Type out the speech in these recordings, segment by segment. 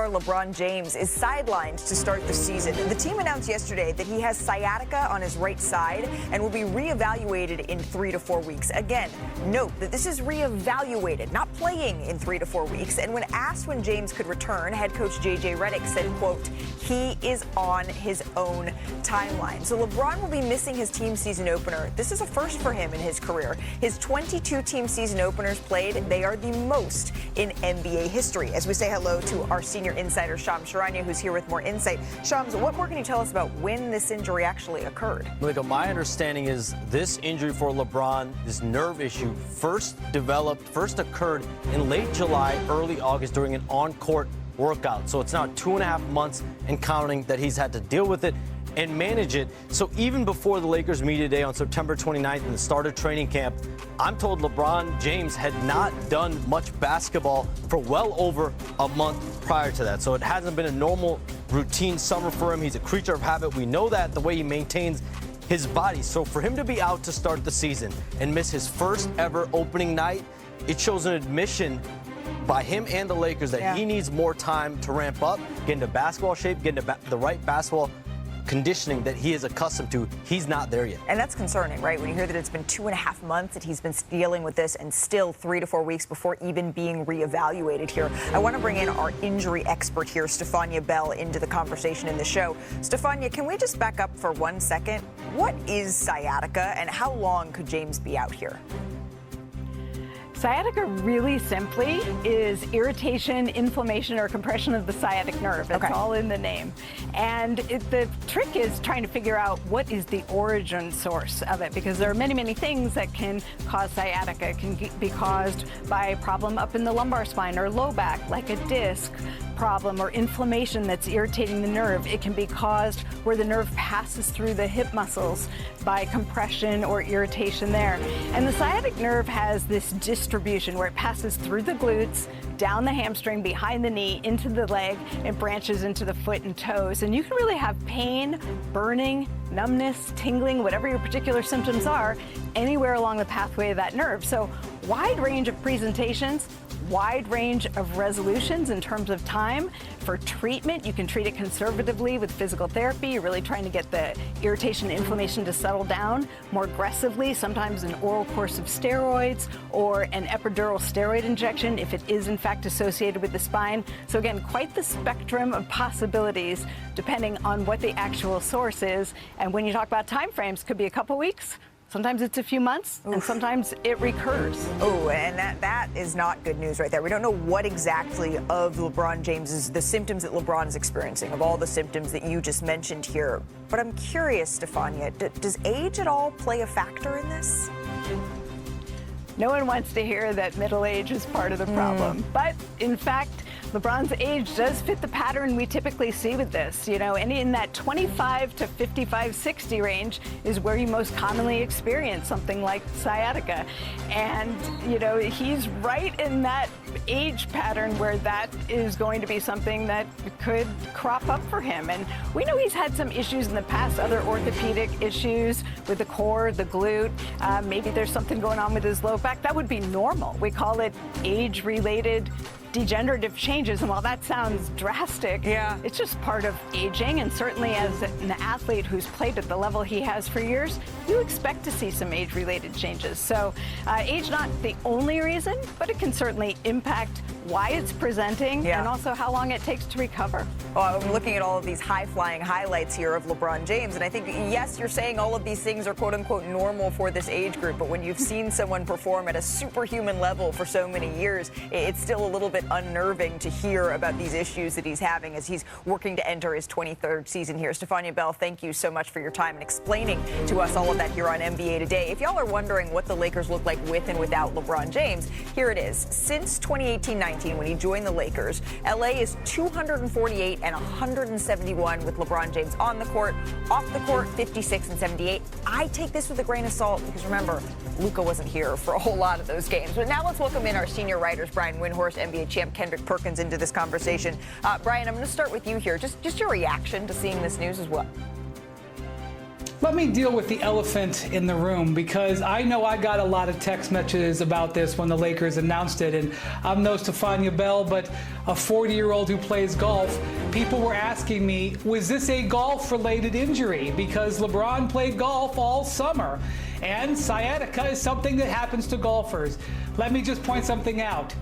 star LeBron James is sidelined to start the season. The team announced yesterday that he has sciatica on his right side and will be reevaluated in 3 to 4 weeks. Again, note that this is reevaluated, not playing in 3 to 4 weeks. And when asked when James could return, head coach Redick said, quote, he is on his own timeline. So LeBron will be missing his team season opener. This is a first for him in his career. His 22 team season openers played, they are the most in NBA history. As we say hello to our senior insider, Sharpe, who's here with more insight. Shams, what more can you tell us about when this injury actually occurred? Malika, my understanding is this injury for LeBron, this nerve issue, first occurred in late July, early August during an on-court workout. So it's now 2.5 months and counting that he's had to deal with it and manage it. So even before the Lakers media day on September 29th and the start of training camp, I'm told LeBron James had not done much basketball for well over a month prior to that. So it hasn't been a normal routine summer for him. He's a creature of habit. We know that, the way he maintains his body. So for him to be out to start the season and miss his first ever opening night, it shows an admission by him and the Lakers that he needs more time to ramp up, get into basketball shape, get into the right basketball conditioning that he is accustomed to. He's not there yet. And that's concerning, right? When you hear that it's been 2.5 months that he's been dealing with this and still 3 to 4 weeks before even being reevaluated here. I want to bring in our injury expert here, Stefania Bell, into the conversation in the show. Stefania, can we just back up for 1 second? What is sciatica and how long could James be out here? Sciatica really simply is irritation, inflammation, or compression of the sciatic nerve. It's all in the name. And the trick is trying to figure out what is the origin source of it, because there are many, many things that can cause sciatica. It can be caused by a problem up in the lumbar spine or low back, like a disc problem or inflammation that's irritating the nerve. It can be caused where the nerve passes through the hip muscles by compression or irritation there. And the sciatic nerve has this distribution where it passes through the glutes, down the hamstring, behind the knee, into the leg, and branches into the foot and toes. And you can really have pain, burning, numbness, tingling, whatever your particular symptoms are, anywhere along the pathway of that nerve. So wide range of presentations, wide range of resolutions in terms of time. For treatment, you can treat it conservatively with physical therapy. You're really trying to get the irritation and inflammation to settle down. More aggressively, sometimes an oral course of steroids or an epidural steroid injection if it is in fact associated with the spine. So again, quite the spectrum of possibilities depending on what the actual source is. And when you talk about time frames, could be a couple weeks. Sometimes it's a few months, and sometimes it recurs. Oh, and that is not good news right there. We don't know what exactly of LeBron James's, the symptoms that LeBron is experiencing, of all the symptoms that you just mentioned here. But I'm curious, Stefania, does age at all play a factor in this? No one wants to hear that middle age is part of the problem. But in fact, LeBron's age does fit the pattern we typically see with this. You know, and in that 25 to 55, 60 range is where you most commonly experience something like sciatica. And, you know, he's right in that age pattern where that is going to be something that could crop up for him. And we know he's had some issues in the past, other orthopedic issues with the core, the glute. Maybe there's something going on with his low back. That would be normal. We call it age-related degenerative changes, and while that sounds drastic, it's just part of aging. And certainly as an athlete who's played at the level he has for years, you expect to see some age-related changes. So age not the only reason, but it can certainly impact why it's presenting and also how long it takes to recover. Well, I'm looking at all of these high-flying highlights here of LeBron James, and I think, yes, you're saying all of these things are quote-unquote normal for this age group, but when you've seen someone perform at a superhuman level for so many years, it's still a little bit unnerving to hear about these issues that he's having as he's working to enter his 23rd season here. Stefania Bell, thank you so much for your time and explaining to us all of that here on NBA Today. If y'all are wondering what the Lakers look like with and without LeBron James, here it is. Since 2018-19, when he joined the Lakers, LA is 248 and 171 with LeBron James on the court. Off the court, 56 and 78. I take this with a grain of salt because remember, Luka wasn't here for a whole lot of those games. But now let's welcome in our senior writers, Brian Windhorst, NBA champ Kendrick Perkins, into this conversation. Brian, I'm going to start with you here. Just your reaction to seeing this news as well. Let me deal with the elephant in the room, because I know I got a lot of text messages about this when the Lakers announced it, and I'm no Stephania Bell, but a 40-year-old who plays golf. People were asking me, was this a golf-related injury? Because LeBron played golf all summer, and sciatica is something that happens to golfers. Let me just point something out.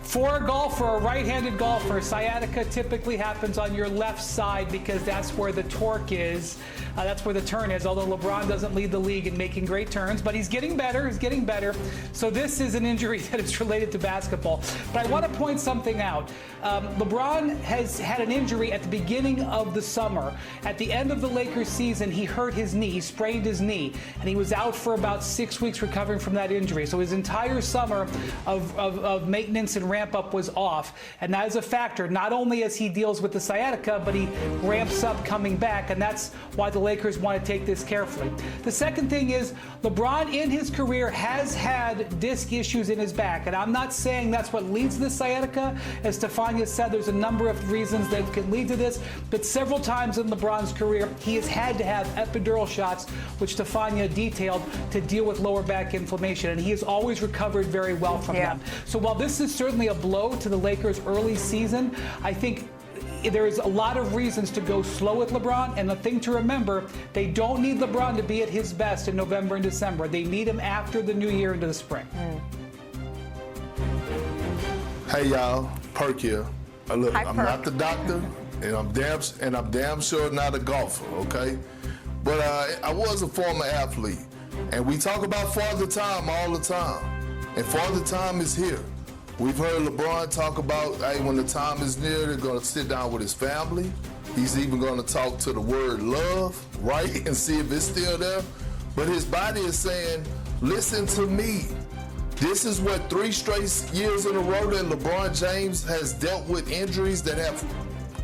For a golfer, a right-handed golfer, sciatica typically happens on your left side because that's where the torque is. That's where the turn is, although LeBron doesn't lead the league in making great turns, but he's getting better, So this is an injury that is related to basketball. But I want to point something out. LeBron has had an injury at the beginning of the summer. At the end of the Lakers season, he hurt his knee, he sprained his knee, and he was out for about 6 weeks recovering from that injury. So his entire summer of maintenance and ramp up was off, and that is a factor, not only as he deals with the sciatica, but he ramps up coming back, and that's why the Lakers want to take this carefully. The second thing is, LeBron in his career has had disc issues in his back, and I'm not saying that's what leads to the sciatica. As Stephania said, there's a number of reasons that can lead to this, but several times in LeBron's career, he has had to have epidural shots, which Stephania detailed, to deal with lower back inflammation, and he has always recovered very well from them. So while this is certainly a blow to the Lakers' early season, I think there's a lot of reasons to go slow with LeBron, and the thing to remember, they don't need LeBron to be at his best in November and December. They need him after the new year into the spring. Hey y'all, Perk here. Look, I'm not the doctor, and I'm damn sure not a golfer, okay? But I was a former athlete, and we talk about Father Time all the time, and Father Time is here. We've heard LeBron talk about, hey, when the time is near, they're going to sit down with his family. He's even going to talk to the word love, right, and see if it's still there. But his body is saying, listen to me. This is what 3 straight years in a row that LeBron James has dealt with injuries that have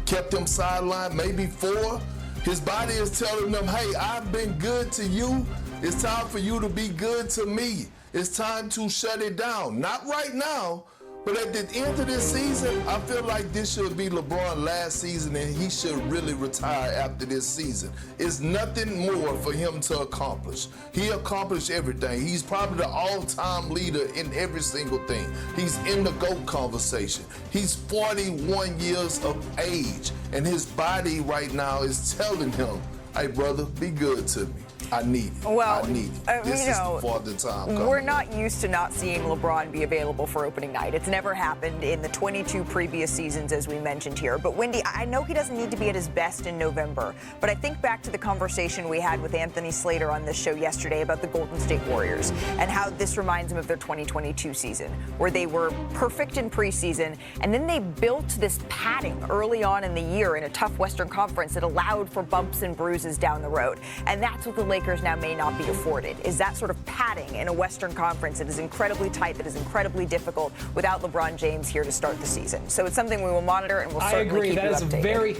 kept him sidelined, maybe 4. His body is telling them, hey, I've been good to you. It's time for you to be good to me. It's time to shut it down. Not right now, but at the end of this season, I feel like this should be LeBron's last season, and he should really retire after this season. It's nothing more for him to accomplish. He accomplished everything. He's probably the all-time leader in every single thing. He's in the GOAT conversation. He's 41 years of age, and his body right now is telling him, hey, brother, be good to me. I need it. Well, I need it. This is for the time coming. We're not used to not seeing LeBron be available for opening night. It's never happened in the 22 previous seasons, as we mentioned here. But Wendy, I know he doesn't need to be at his best in November, but I think back to the conversation we had with Anthony Slater on this show yesterday about the Golden State Warriors and how this reminds him of their 2022 season, where they were perfect in preseason, and then they built this padding early on in the year in a tough Western Conference that allowed for bumps and bruises down the road. And that's what the Lakers now may not be afforded, is that sort of padding in a Western Conference that is incredibly tight, that is incredibly difficult without LeBron James here to start the season. So it's something we will monitor, and we'll certainly keep you updated.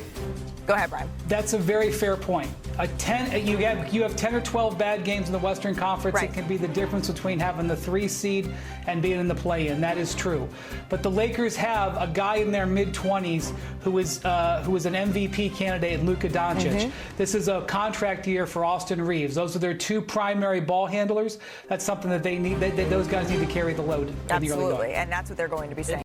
Go ahead, Brian. That's a very fair point. You have 10 or 12 bad games in the Western Conference. Right. It can be the difference between having the 3 seed and being in the play-in. That is true. But the Lakers have a guy in their mid-20s who is an MVP candidate, Luka Doncic. This is a contract year for Austin Reeves. Those are their 2 primary ball handlers. That's something that they need. Those guys need to carry the load. Absolutely, and that's what they're going to be saying.